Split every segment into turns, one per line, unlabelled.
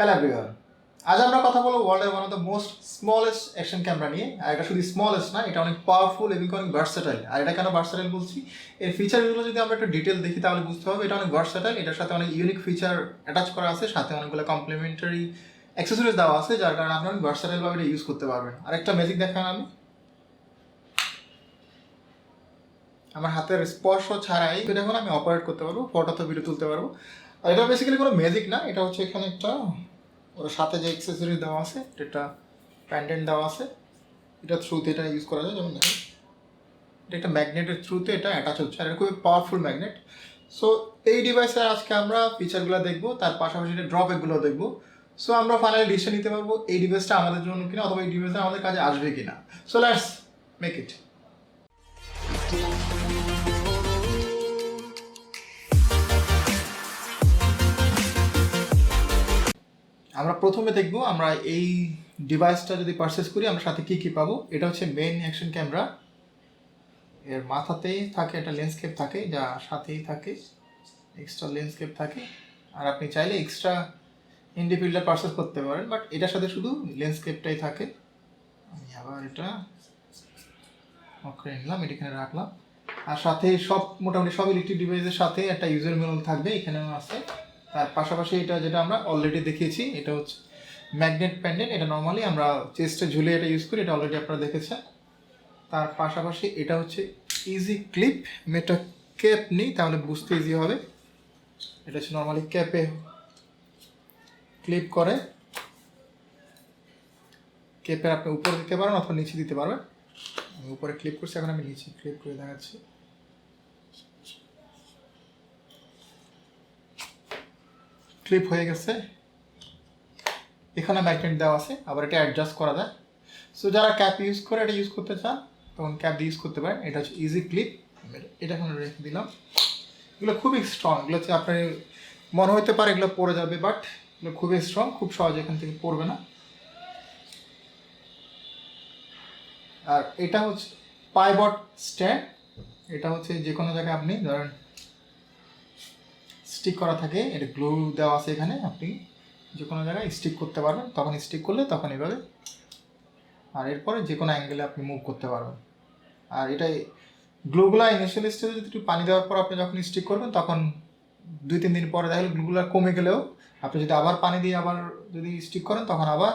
Hello everyone, আজ আমরা কথা বলবো ওয়ার্ল্ডের one of the most smallest action camera নিয়ে। আর এটা শুধু স্মলেস্ট না, এটা অনেক পাওয়ারফুল এবং অনেক ভার্সেটাইল। আর এটা কেন ভার্সেটাইল বলছি, এর ফিচারগুলো যদি আমরা একটু ডিটেল দেখি তাহলে বুঝতে হবে এটা অনেক ভার্সেটাইল। এটার সাথে অনেক ইউনিক ফিচার অ্যাটাচ করা আছে, সাথে অনেকগুলো কমপ্লিমেন্টারি অ্যাক্সেসরিজ দেওয়া আছে, যার কারণে আপনি অনেক ভার্সেটাইলভাবে এটা ইউজ করতে পারবেন। আর একটা ম্যাজিক দেখান, আমি আমার হাতের স্পর্শ ছাড়াই এখন আমি অপারেট করতে পারবো, ফটো তো ভিডিও তুলতে পারবো। আর এটা বেসিক্যালি কোনো ম্যাজিক না, এটা হচ্ছে এখানে একটা ওর সাথে যে অ্যাক্সেসরিজ দেওয়া আছে, এটা প্যান্ডেন্ট দেওয়া আছে, এটা থ্রুতে এটা ইউজ করা যায়। যেমন দেখেন, এটা একটা ম্যাগনেটের থ্রুতে এটা অ্যাটাচ হচ্ছে, আর এটা খুবই পাওয়ারফুল ম্যাগনেট। সো এই ডিভাইসের আজকে আমরা ফিচারগুলো দেখবো, তার পাশাপাশি এটা ড্রব্যাকগুলো দেখবো। সো আমরা ফাইনালি ডিসিশন নিতে পারবো এই ডিভাইসটা আমাদের জন্য কিনা, অথবা এই ডিভাইসটা আমাদের কাজে আসবে কিনা। So let's make it. আমরা প্রথমে দেখব আমরা এই ডিভাইসটা যদি পারচেস করি আমরা সাথে কী কী পাবো। এটা হচ্ছে মেইন অ্যাকশন ক্যামেরা, এর মাথাতেই থাকে একটা লেন্সকেপ থাকে, যা সাথেই থাকে এক্সট্রা লেন্সকেপ থাকে। আর আপনি চাইলে এক্সট্রা ইন্ডি ফিল্টার পারচেস করতে পারেন, বাট এটার সাথে শুধু লেন্সকেপটাই থাকে। আমি আবার এটা অফ করে নিলাম, এটা এখানে রাখলাম। আর সাথে সব মোটামুটি সব ইলেকট্রিক ডিভাইসের সাথে একটা ইউজার ম্যানুয়াল থাকবে, এখানেও আছে। তার পাশাপাশি এটা যেটা আমরা অলরেডি দেখিয়েছি, এটা হচ্ছে ম্যাগনেট প্যান্ডেন্ট। এটা নর্মালি আমরা চেস্টে ঝুলে এটা ইউজ করি, এটা অলরেডি আপনারা দেখেছেন। তার পাশাপাশি এটা হচ্ছে ইজি ক্লিপ, মেটা ক্যাপ নেই তাহলে বুঝতে ইজি হবে। এটা হচ্ছে নর্মালি ক্যাপে ক্লিপ করে, ক্যাপে আপনি উপরে দিতে পারেন অথবা নিচে দিতে পারবেন। আমি উপরে ক্লিপ করছি, এখন আমি নিচে ক্লিপ করে দেখাচ্ছি। ক্লিপ হয়ে গেছে, এখানে ম্যাগনেট দেওয়া আছে, আবার এটা অ্যাডজাস্ট করা যায়। সো যারা ক্যাপ ইউজ করে এটা ইউজ করতে চান তখন ক্যাপ দিয়ে ইউজ করতে পারেন। এটা হচ্ছে ইজি ক্লিপ, এটা এখন রেখে দিলাম। এগুলো খুবই স্ট্রং, এগুলো হচ্ছে আপনার মনে হতে পারে এগুলো পড়ে যাবে, বাট এগুলো খুবই স্ট্রং, খুব সহজে এখান থেকে পড়বে না। আর এটা হচ্ছে পাইবট স্ট্যান্ড, এটা হচ্ছে যে কোনো জায়গায় আপনি ধরেন স্টিক করা থাকে, এটা গ্লু দেওয়া আছে এখানে, আপনি যে কোনো জায়গায় স্টিক করতে পারবেন, তখন স্টিক করলে তখন এভাবে, আর এরপরে যে কোনো অ্যাঙ্গেলে আপনি মুভ করতে পারবেন। আর এটাই গ্লুগুলা ইনিশিয়াল স্টেজে যদি একটু পানি দেওয়ার পর আপনি যখন স্টিক করবেন তখন 2-3 দিন পরে দেখা গেলে গ্লুগুলা কমে গেলেও আপনি যদি আবার পানি দিয়ে আবার যদি স্টিক করেন তখন আবার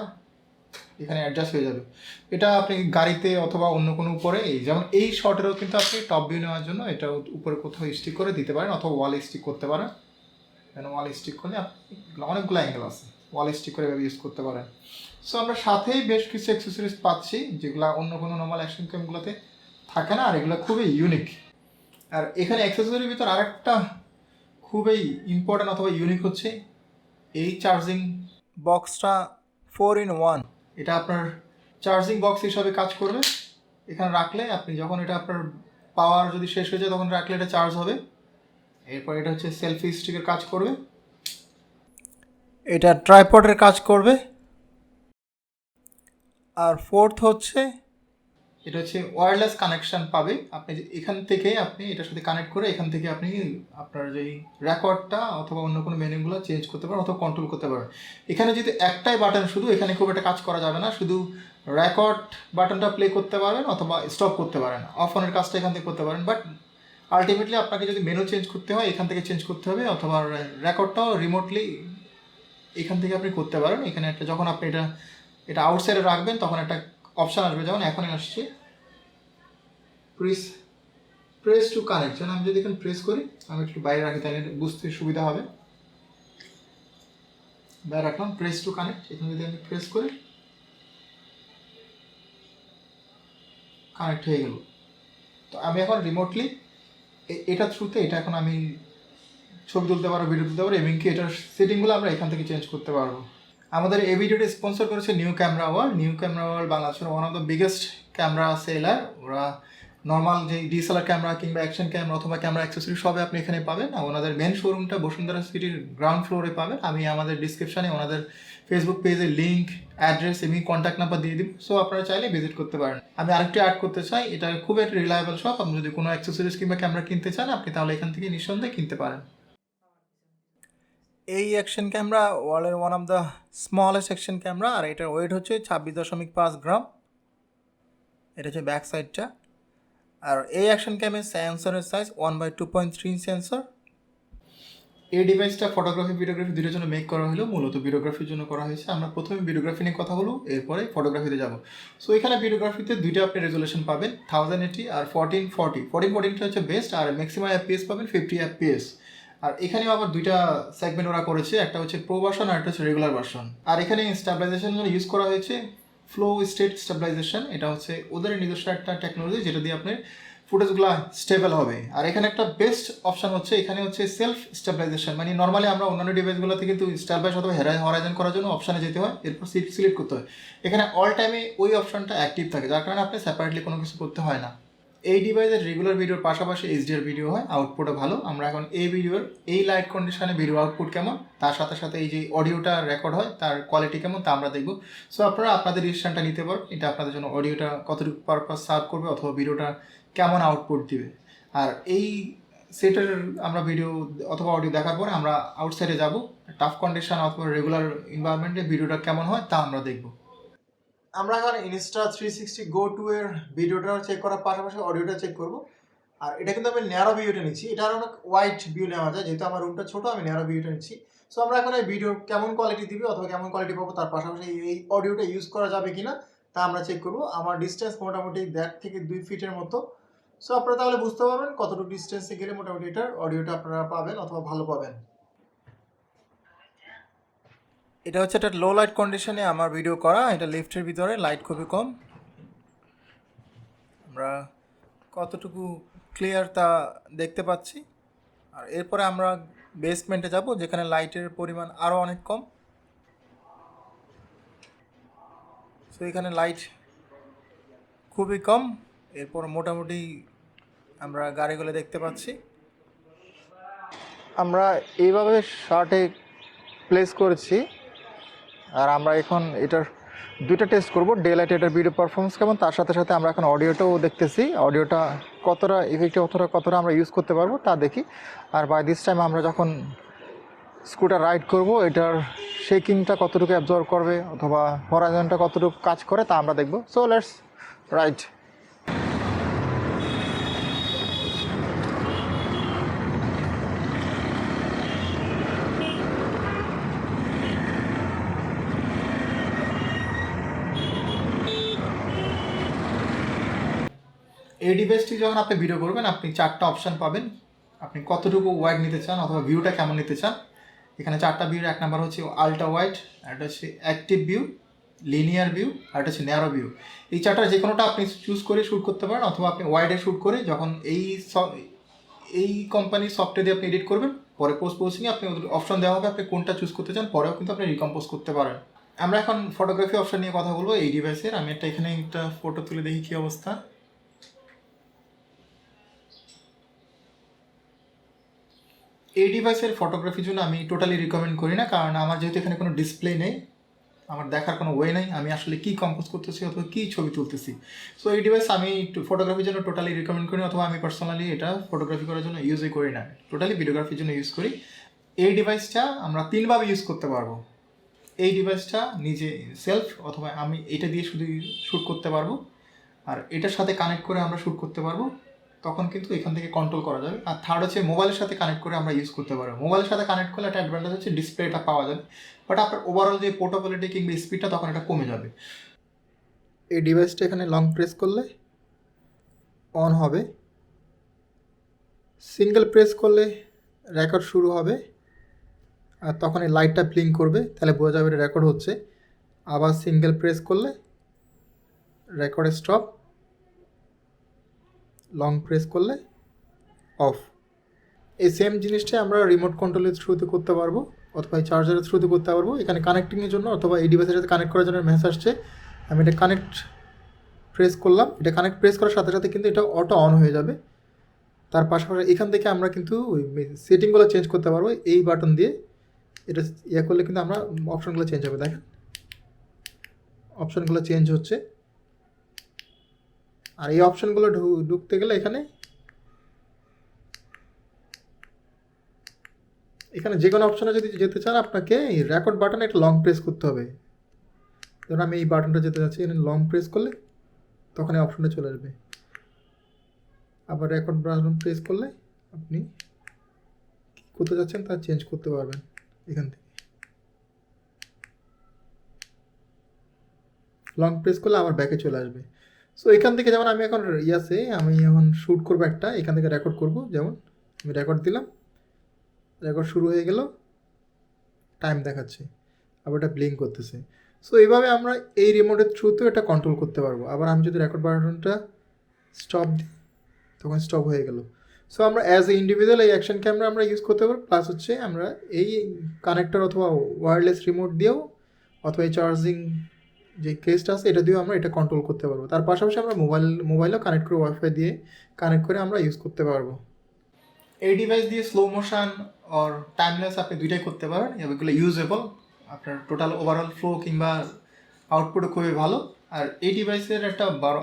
এখানে অ্যাডজাস্ট হয়ে যাবে। এটা আপনি গাড়িতে অথবা অন্য কোনো উপরে, যেমন এই শর্টেরও কিন্তু আপনি টপ ভিউ নেওয়ার জন্য এটা উপরে কোথাও স্টিক করে দিতে পারেন, অথবা ওয়ালে স্টিক করতে পারেন। কেন ওয়াল স্টিক করলে আপনি অনেকগুলো অ্যাঙ্গেল আছে, ওয়াল স্টিক করে এভাবে ইউজ করতে পারেন। সো আমরা সাথেই বেশ কিছু অ্যাক্সেসরিজ পাচ্ছি যেগুলো অন্য কোনো নর্মাল অ্যাকশন ক্যামগুলোতে থাকে না, আর এগুলো খুবই ইউনিক। আর এখানে অ্যাক্সেসরির ভিতর আরেকটা খুবই ইম্পর্ট্যান্ট অথবা ইউনিক হচ্ছে এই চার্জিং বক্সটা 4-in-1। এটা আপনার চার্জিং বক্স হিসাবে কাজ করবে, এখানে রাখলে আপনি যখন এটা আপনার পাওয়ার যদি শেষ হয়ে যায় তখন রাখলে এটা চার্জ হবে। এরপর এটা হচ্ছে সেলফি স্টিকের কাজ করবে, এটা ট্রাইপডের কাজ করবে। আর ফোর্থ হচ্ছে এটা হচ্ছে ওয়্যারলেস কানেকশান পাবে, আপনি এখান থেকে আপনি এটার সাথে কানেক্ট করে এখান থেকে আপনি আপনার যেই রেকর্ডটা অথবা অন্য কোনো মেনুগুলো চেঞ্জ করতে পারেন অথবা কন্ট্রোল করতে পারেন। এখানে যদি একটাই বাটন শুধু, এখানে খুব একটা কাজ করা যাবে না, শুধু রেকর্ড বাটনটা প্লে করতে পারবেন অথবা স্টপ করতে পারেন, অফ অনের কাজটা এখান থেকে করতে পারেন। বাট আলটিমেটলি আপনাকে যদি মেনু চেঞ্জ করতে হয় এখান থেকে চেঞ্জ করতে হবে, অথবা রেকর্ডটাও রিমোটলি এখান থেকে আপনি করতে পারেন। এখানে একটা যখন আপনি এটা আউটসাইডে রাখবেন তখন একটা অপশান আসবে, যেমন এখনই আসছে প্রেস টু কানেক্ট। যেন আমি যদি এখানে প্রেস করি, আমি একটু বাইরে রাখি তাহলে বুঝতে সুবিধা হবে। বাইরে রাখলাম, প্রেস টু কানেক্ট। এখানে যদি আমি প্রেস করি কানেক্ট হয়ে গেল। তো আমি এখন রিমোটলি এটা থ্রুতে এটা এখন আমি ছবি তুলতে পারবো, ভিডিও তুলতে পারবো, এমনকি এটার সেটিংগুলো আমরা এখান থেকে চেঞ্জ করতে পারবো। আমাদের এই ভিডিওটি স্পন্সর করেছে new camera world. New camera world বাংলাদেশের one of the biggest camera seller. ওরা নর্মাল যে ডিএসএলআর ক্যামেরা কিংবা অ্যাকশন ক্যামেরা অথবা ক্যামেরা অ্যাক্সেসরি সবই আপনি এখানে পাবেন। ওনাদের মেন শোরুমটা বসুন্ধরা সিটির গ্রাউন্ড ফ্লোরে পাবেন। আমি আমাদের ডিসক্রিপশানে ওনাদের ফেসবুক পেজের লিঙ্ক, অ্যাড্রেস এবং কন্ট্যাক্ট নাম্বার দিয়ে দিব। সো আপনারা চাইলে ভিজিট করতে পারেন। আমি আরেকটি অ্যাড করতে চাই, এটা খুব একটা রিলায়েবল শপ। আপনি যদি কোনো অ্যাক্সেসরিজ কিংবা ক্যামেরা কিনতে চান আপনি তাহলে এখান থেকে নিঃসন্দেহে কিনতে পারেন। এই অ্যাকশন ক্যামেরা ওয়ার্ল্ডের one of the smallest action camera, আর এটার ওয়েট হচ্ছে 26.5 গ্রাম। এটা হচ্ছে ব্যাক সাইডটা। আর এই অ্যাকশন ক্যামেরার সেন্সরের সাইজ 1/2.3 সেন্সর। এই ডিভাইসটা ফটোগ্রাফি ভিডিওগ্রাফি দুটোর জন্য মেক করা হলো, মূলত ভিডিওগ্রাফির জন্য করা হয়েছে। আমরা প্রথমে ভিডিওগ্রাফি নিয়ে কথা বলবো, এরপরে ফটোগ্রাফিতে যাব। সো এখানে ভিডিওগ্রাফিতে দুইটা আপনি রেজুলেশন পাবেন, 1080 আর 1440। 1440টা হচ্ছে বেস্ট, আর ম্যাক্সিমাম এফপিএস পাবেন 50 এফপিএস। আর এখানেও আবার দুইটা সেগমেন্ট ওরা করেছে, একটা হচ্ছে প্রো ভার্সন আর একটা হচ্ছে রেগুলার ভার্সন। আর এখানে স্টেবিলাইজেশন জন্য ইউজ করা হয়েছে ফ্লো স্টেট স্টেবিলাইজেশন। এটা হচ্ছে ওদের নিজস্ব একটা টেকনোলজি, যেটা দিয়ে আপনার ফুটেজগুলো স্টেবল হবে। আর এখানে একটা বেস্ট অপশন হচ্ছে, এখানে হচ্ছে সেলফ স্টেবিলাইজেশন। মানে নর্মালি আমরা অন্যান্য ডিভাইসগুলোতে কিন্তু স্টাইল বাইস অথবা হরাইজন করার জন্য অপশানে যেতে হয়, এরপর সিলেক্ট করতে হয়। এখানে অল টাইমে ওই অপশনটা অ্যাক্টিভ থাকে, যার কারণে আপনি সেপারেটলি কোনো কিছু করতে হয় না। এই ডিভাইসের রেগুলার ভিডিওর পাশাপাশি এইচডিআর ভিডিও হয়, আউটপুটও ভালো। আমরা এখন এই ভিডিওর এই লাইট কন্ডিশনে ভিডিও আউটপুট কেমন, তার সাথে সাথে এই যে অডিওটা রেকর্ড হয় তার কোয়ালিটি কেমন, তা আমরা দেখব। সো আপনারা আপনাদের ডিসিশনটা নিতে পারেন, এটা আপনাদের জন্য অডিওটা কতটুকু পারপাস সার্ভ করবে অথবা ভিডিওটা কেমন আউটপুট দিবে। আর এই সেটের আমরা ভিডিও অথবা অডিও দেখার পরে আমরা আউটসাইডে যাব, টাফ কন্ডিশন অথবা রেগুলার এনভায়রনমেন্টে ভিডিওটা কেমন হয় তা আমরা দেখব। আমরা এখন Insta360 Go 2 এর ভিডিওটা চেক করার পাশাপাশি অডিওটা চেক করব। আর এটা কিন্তু আমি ন্যারো ভিউটা নিচ্ছি, এটা আর অনেক ওয়াইড ভিউ নেওয়া যায়, যেহেতু আমার রুমটা ছোটো, আমি ন্যারো ভিউটা নিচ্ছি। সো আমরা এখন এই ভিডিও কেমন কোয়ালিটি দিবে অথবা কেমন কোয়ালিটি পাবো, তার পাশাপাশি এই অডিওটা ইউজ করা যাবে কিনা তা আমরা চেক করব। আমার ডিস্টেন্স মোটামুটি 1.5 থেকে 2 ফিটের মতো। সো আপনারা তাহলে বুঝতে পারবেন কতটুকু ডিস্টেন্সে গেলে মোটামুটি এটার অডিওটা আপনারা পাবেন অথবা ভালো পাবেন। এটা হচ্ছে একটা লো লাইট কন্ডিশনে আমার ভিডিও করা, এটা লিফটের ভিতরে লাইট খুবই কম। আমরা কতটুকু ক্লিয়ার তা দেখতে পাচ্ছি। আর এরপরে আমরা বেসমেন্টে যাব, যেখানে লাইটের পরিমাণ আরও অনেক কম। সো এখানে লাইট খুবই কম, এরপর মোটামুটি আমরা গাড়িগুলো দেখতে পাচ্ছি। আমরা এইভাবে শার্টে প্লেস করেছি। আর আমরা এখন এটার দুইটা টেস্ট করব, ডে লাইট এটার ভিডিও পারফরমেন্স কেমন, তার সাথে সাথে আমরা এখন অডিওটাও দেখতেছি, অডিওটা কতটা ইফেক্টিভ কতটা আমরা ইউজ করতে পারবো তা দেখি। আর বাই দিস টাইম আমরা যখন স্কুটার রাইড করব, এটার শেকিংটা কতটুকু অ্যাবজর্ব করবে অথবা হরাইজনটা কতটুকু কাজ করে তা আমরা দেখব। So let's ride. এই ডিভাইসটি যখন আপনি ভিডিও করবেন, আপনি 4টা অপশান পাবেন। আপনি কতটুকু ওয়াইড নিতে চান অথবা ভিউটা কেমন নিতে চান। এখানে 4টা ভিউ। 1 নাম্বার হচ্ছে আলট্রা ওয়াইড, একটা হচ্ছে অ্যাক্টিভ ভিউ, লিনিয়ার ভিউ, আর একটা হচ্ছে ন্যারো ভিউ। এই 4টার যে কোনোটা আপনি চুজ করে শ্যুট করতে পারেন, অথবা আপনি ওয়াইডে শ্যুট করে যখন এই কোম্পানির সফটওয়্যার দিয়ে আপনি এডিট করবেন, পরে পোস্ট প্রসেসিংয়ে আপনি অপশন দেওয়া হবে আপনি কোনটা চুজ করতে চান, পরেও কিন্তু আপনি রিকম্পোজ করতে পারেন। আমরা এখন ফটোগ্রাফি অপশন নিয়ে কথা বলবো এই ডিভাইসের। আমি এখানে একটা ফটো তুলে দেখি কী অবস্থা। এই ডিভাইসের ফটোগ্রাফির জন্য আমি টোটালি রিকমেন্ড করি না, কারণ আমার যেহেতু এখানে কোনো ডিসপ্লে নেই, আমার দেখার কোনো ওয়ে নেই আমি আসলে কী কম্পোজ করতেছি অথবা কী ছবি তুলতেছি। সো এই ডিভাইস আমি ফটোগ্রাফির জন্য টোটালি রিকমেন্ড করি, অথবা আমি পার্সোনালি এটা ফটোগ্রাফি করার জন্য ইউজই করি না, টোটালি ভিডিওগ্রাফির জন্য ইউজ করি। এই ডিভাইসটা আমরা 3ভাবে ইউজ করতে পারবো। এই ডিভাইসটা নিজে সেলফ, অথবা আমি এটা দিয়ে শুধু শ্যুট করতে পারবো, আর এটার সাথে কানেক্ট করে আমরা শ্যুট করতে পারবো, তখন কিন্তু এখান থেকে কন্ট্রোল করা যাবে। আর থার্ড হচ্ছে মোবাইলের সাথে কানেক্ট করে আমরা ইউজ করতে পারবো। মোবাইলের সাথে কানেক্ট করলে একটা অ্যাডভান্টেজ হচ্ছে ডিসপ্লেটা পাওয়া যাবে, বাট আপনার ওভারঅল যে পোর্টেবিলিটি কিংবা স্পিডটা তখন এটা কমে যাবে। এই ডিভাইসটা এখানে লং প্রেস করলে অন হবে, সিঙ্গেল প্রেস করলে রেকর্ড শুরু হবে, আর তখন এই লাইটটা ব্লিঙ্ক করবে, তাহলে বোঝা যাবে এটা রেকর্ড হচ্ছে। আবার সিঙ্গেল প্রেস করলে রেকর্ড স্টপ, লং প্রেস করলে অফ। এই সেম জিনিসটাই আমরা রিমোট কন্ট্রোলের থ্রুতে করতে পারবো, অথবা এই চার্জারের থ্রুতে করতে পারবো। এখানে কানেক্টিংয়ের জন্য অথবা এই ডিভাইসের সাথে কানেক্ট করার জন্য মেসেজ আসছে, আমি এটা কানেক্ট প্রেস করলাম। এটা কানেক্ট প্রেস করার সাথে সাথে কিন্তু এটা অটো অন হয়ে যাবে। তার পাশাপাশি এখান থেকে আমরা কিন্তু ওই সেটিংগুলো চেঞ্জ করতে পারবো এই বাটন দিয়ে। এটা ইয়ে করলে কিন্তু আমরা অপশানগুলো চেঞ্জ হবে, দেখেন অপশানগুলো চেঞ্জ হচ্ছে। আর এই অপশানগুলো ঢুকতে গেলে এখানে এখানে যে কোনো অপশনে যদি যেতে চান আপনাকে এই রেকর্ড বাটনে একটা লং প্রেস করতে হবে। ধরুন আমি এই বাটনটা যেতে যাচ্ছি, এখানে লং প্রেস করলে তখন এই অপশনে চলে আসবে। আবার রেকর্ড বাটন প্রেস করলে আপনি কী করতে যাচ্ছেন তা চেঞ্জ করতে পারবেন এখান থেকে। লং প্রেস করলে আবার ব্যাকে চলে আসবে। সো এখান থেকে যেমন আমি এখন আমি এখন শ্যুট করবো একটা, এখান থেকে রেকর্ড করব। যেমন আমি রেকর্ড দিলাম, রেকর্ড শুরু হয়ে গেল, টাইম দেখাচ্ছে, আবার এটা ব্লিঙ্ক করতেছে। সো এইভাবে আমরা এই রিমোটের থ্রুতেও এটা কন্ট্রোল করতে পারবো। আবার আমি যদি রেকর্ড বাটনটা স্টপ দিই তখন স্টপ হয়ে গেল। সো আমরা অ্যাজ এ ইন্ডিভিজুয়াল এই অ্যাকশন ক্যামেরা আমরা ইউজ করতে পারবো, প্লাস হচ্ছে আমরা এই কানেক্টর অথবা ওয়্যারলেস রিমোট দিয়েও অথবা এই চার্জিং যে কেসটা আছে এটা দিয়েও আমরা এটা কন্ট্রোল করতে পারবো। তার পাশাপাশি আমরা মোবাইলেও কানেক্ট করে ওয়াইফাই দিয়ে কানেক্ট করে আমরা ইউজ করতে পারবো। এই ডিভাইস দিয়ে স্লো মোশন আর টাইমলেস আপনি দুইটাই করতে পারেন, এগুলো ইউজেবল, আপনার টোটাল ওভারঅল ফ্লো কিংবা আউটপুটও খুবই ভালো। আর এই ডিভাইসের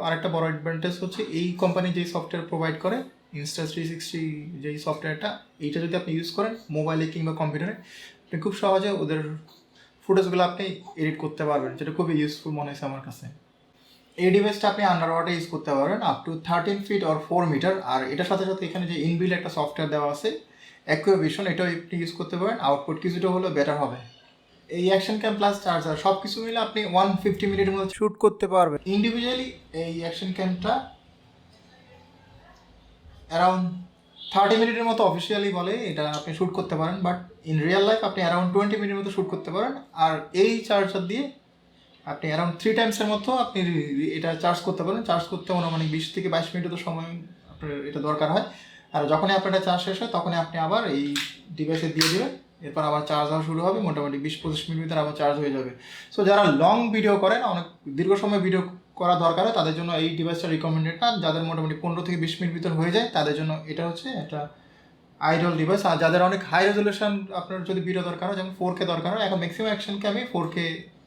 আরেকটা বড় অ্যাডভান্টেজ হচ্ছে এই কোম্পানি যেই সফটওয়্যার প্রোভাইড করে Insta360 যেই সফটওয়্যারটা, এইটা যদি আপনি ইউজ করেন মোবাইলে কিংবা কম্পিউটারে, আপনি খুব সহজে ওদের ফুটেজগুলো আপনি এডিট করতে পারবেন, যেটা খুবই ইউজফুল মনে হয়েছে আমার কাছে। এই ডিভাইসটা আপনি আন্ডার ওয়াটার ইউজ করতে পারবেন up to 13 feet or 4 metre. আর এটার সাথে সাথে এখানে যে ইনবিল্ট একটা সফটওয়্যার দেওয়া আছে অ্যাকুয়াভিশন, এটাও আপনি ইউজ করতে পারেন। আউটপুট কিছুটা হলেও বেটার হবে। এই অ্যাকশন ক্যাম প্লাস চার্জার সব কিছু মিলে আপনি 150 মিনিটের মধ্যে শ্যুট করতে পারবেন। ইন্ডিভিজুয়ালি এই অ্যাকশন ক্যামটা অ্যারাউন্ড 30 মিনিটের মতো অফিসিয়ালি বলে এটা আপনি শ্যুট করতে পারেন, বাট ইন রিয়েল লাইফ আপনি অ্যারাউন্ড 20 মিনিটের মতো শ্যুট করতে পারেন। আর এই চার্জার দিয়ে আপনি অ্যারাউন্ড 3 টাইমসের মতো আপনি এটা চার্জ করতে পারেন। চার্জ করতে মানে 20 থেকে 22 মিনিট তো সময় আপনার এটা দরকার হয়। আর যখনই আপনার এটা চার্জ শেষ হয় তখনই আপনি আবার এই ডিভাইসে দিয়ে দেবেন, এরপর আবার চার্জ হওয়া শুরু হবে, মোটামুটি 20-25 মিনিট ভিতরে আবার চার্জ হয়ে যাবে। সো যারা লং ভিডিও করেন, অনেক দীর্ঘ সময় ভিডিও করা দরকার হয়, তাদের জন্য এই ডিভাইসটা রিকমেন্ডেড না। যাদের মোটামুটি 15 থেকে 20 মিনিট ভিতর হয়ে যায় তাদের জন্য এটা হচ্ছে একটা আইডল ডিভাইস। আর যাদের অনেক হাই রেজলিউশন আপনার যদি ভিডিও দরকার হয়, যেমন 4K দরকার হয়, এখন maximum action cam 4K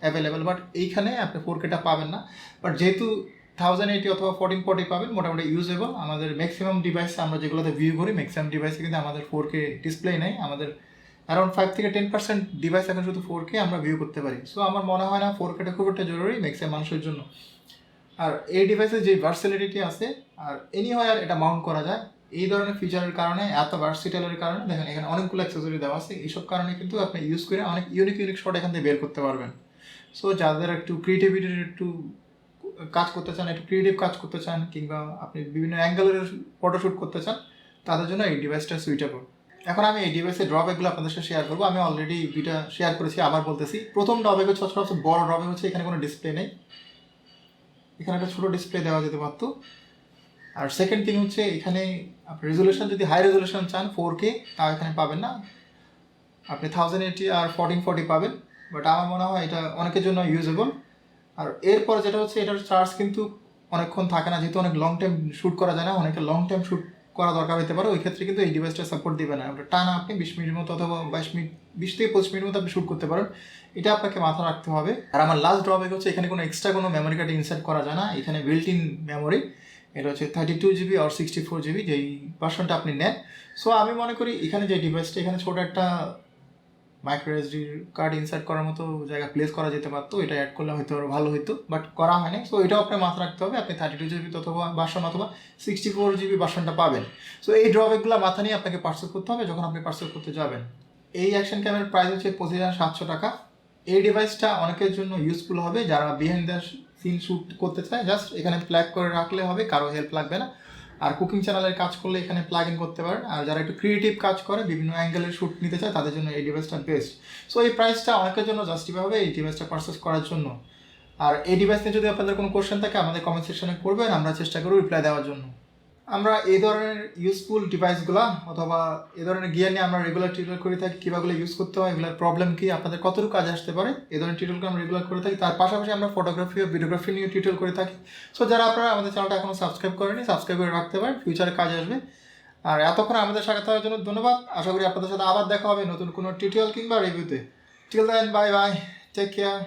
available, but এইখানে আপনি 4Kটা পাবেন না। বাট যেহেতু 1080 অথবা 1440 পাবেন, মোটামুটি ইউজেবল। আমাদের ম্যাক্সিমাম ডিভাইসে আমরা যেগুলোতে ভিউ করি, ম্যাক্সিমাম ডিভাইসে কিন্তু আমাদের 4K ডিসপ্লে নেই। আমাদের অ্যারাউন্ড 5 থেকে 10% ডিভাইস এখন শুধু 4K আমরা ভিউ করতে পারি। সো আমার মনে হয় না 4Kটা খুব একটা জরুরি ম্যাক্সিমাম মানুষের জন্য। আর এই ডিভাইসের যে ভার্সিলিটি আছে, আর এনিহোয়ার এটা মাউন্ট করা যায়, এই ধরনের ফিচারের কারণে, এত ভার্সিটালের কারণে দেখেন এখানে অনেকগুলো অ্যাক্সেসরি দেওয়া আছে। এইসব কারণে কিন্তু আপনি ইউজ করে অনেক ইউনিক শট এখান থেকে বের করতে পারবেন। সো যাদের একটু ক্রিয়েটিভিটির একটু কাজ করতে চান, একটু ক্রিয়েটিভ কাজ করতে চান, কিংবা আপনি বিভিন্ন অ্যাঙ্গেলের ফটোশ্যুট করতে চান, তাদের জন্য এই ডিভাইসটা সুইটেবল। এখন আমি এই ডিভাইসের ড্রব্যাকগুলো আপনাদের সাথে শেয়ার করবো। আমি অলরেডি দুইটা শেয়ার করেছি, আবার বলতেছি। প্রথম ড্রব্যাক হচ্ছে সবচেয়ে বড় ড্রব্যাক হচ্ছে এখানে কোনো ডিসপ্লে নেই। এখানে একটা ছোটো ডিসপ্লে দেওয়া যেতে পারত। আর সেকেন্ড থিং হচ্ছে এখানে আপনি রেজলিউশন যদি হাই রেজলিউশন চান 4K, তাও এখানে পাবেন না। আপনি 1080 আর 1440 পাবেন, বাট আমার মনে হয় এটা অনেকের জন্য ইউজেবল। আর এরপর যেটা হচ্ছে এটার চার্জ কিন্তু অনেকক্ষণ থাকে না, যেহেতু অনেক লং টাইম শ্যুট করা যায় না, অনেকে লং টাইম শ্যুট করা দরকার হতে পারে, ওই ক্ষেত্রে কিন্তু এই ডিভাইসটা সাপোর্ট দিবে না। টানা আপনি 20 মিনিটের মতো অথবা 20 থেকে 25 মিনিটের মতো আপনি শ্যুট করতে পারেন, এটা আপনাকে মাথা রাখতে হবে। আর আমার লাস্ট ড্রব্যাক হচ্ছে এখানে কোনো এক্সট্রা কোনো মেমোরি কার্ড ইনসার্ট করা যায় না। এখানে বিল্ট ইন মেমোরি, এটা হচ্ছে 32 GB আর 64 GB যেই ভার্সনটা আপনি নেন। সো আমি মনে করি এখানে যে ডিভাইসটা, এখানে ছোটো একটা মাইক্রো এসডি কার্ড ইনসার্ট করার মতো জায়গা প্লেস করা যেতে পারতো, এটা অ্যাড করলে হয়তো আরও ভালো হতো, বাট করা হয়নি। সো এটাও আপনার মাথা রাখতে হবে, আপনি 32 GB অথবা ভার্সন অথবা 64 GB ভার্সনটা পাবেন। সো এই ড্রব্যাকগুলো মাথা নিয়ে আপনাকে পার্সেল করতে হবে যখন আপনি পার্সেল করতে যাবেন। এই অ্যাকশন ক্যামেরার প্রাইস হচ্ছে 25,700 টাকা। এই ডিভাইসটা অনেকের জন্য ইউজফুল হবে যারা বিহাইন্ড দ্য সিন শ্যুট করতে চায়, জাস্ট এখানে প্লাগ করে রাখলে হবে, কারো হেল্প লাগবে না। আর কুকিং চ্যানেলের কাজ করলে এখানে প্লাগ ইন করতে পারেন। আর যারা একটু ক্রিয়েটিভ কাজ করে, বিভিন্ন অ্যাঙ্গেলের শ্যুট নিতে চায়, তাদের জন্য এই ডিভাইসটা বেস্ট। সো এই প্রাইসটা অনেকের জন্য জাস্টিফাই হবে এই ডিভাইসটা পারচেস করার জন্য। আর এই ডিভাইস নিয়ে যদি আপনাদের কোনো কোশ্চেন থাকে আমাদের কমেন্ট সেকশনে করবেন, আমরা চেষ্টা করব রিপ্লাই দেওয়ার জন্য। আমরা এই ধরনের ইউজফুল ডিভাইসগুলো অথবা এই ধরনের গিয়ার নিয়ে আমরা রেগুলার টিউটোরিয়াল করে থাকি, কীভাবে ইউজ করতে হয়, এগুলোর প্রবলেম কী, আপনাদের কতটুকু কাজে আসতে পারে, এই ধরনের টিউটোরিয়ালকে আমরা রেগুলার করে থাকি। তার পাশাপাশি আমরা ফটোগ্রাফি ও ভিডিওগ্রাফি নিয়ে টিউটোরিয়াল করে থাকি। সো যারা আপনারা আমাদের চ্যানেলটা এখনও সাবস্ক্রাইব করেনি, সাবস্ক্রাইব করে রাখতে পারেন, ফিউচারে কাজে আসবে। আর এতক্ষণ আমাদের সাথে থাকার জন্য ধন্যবাদ। আশা করি আপনাদের সাথে আবার দেখা হবে নতুন কোনো টিউটোরিয়াল কিংবা রিভিউতে। Till then, bye bye, take care.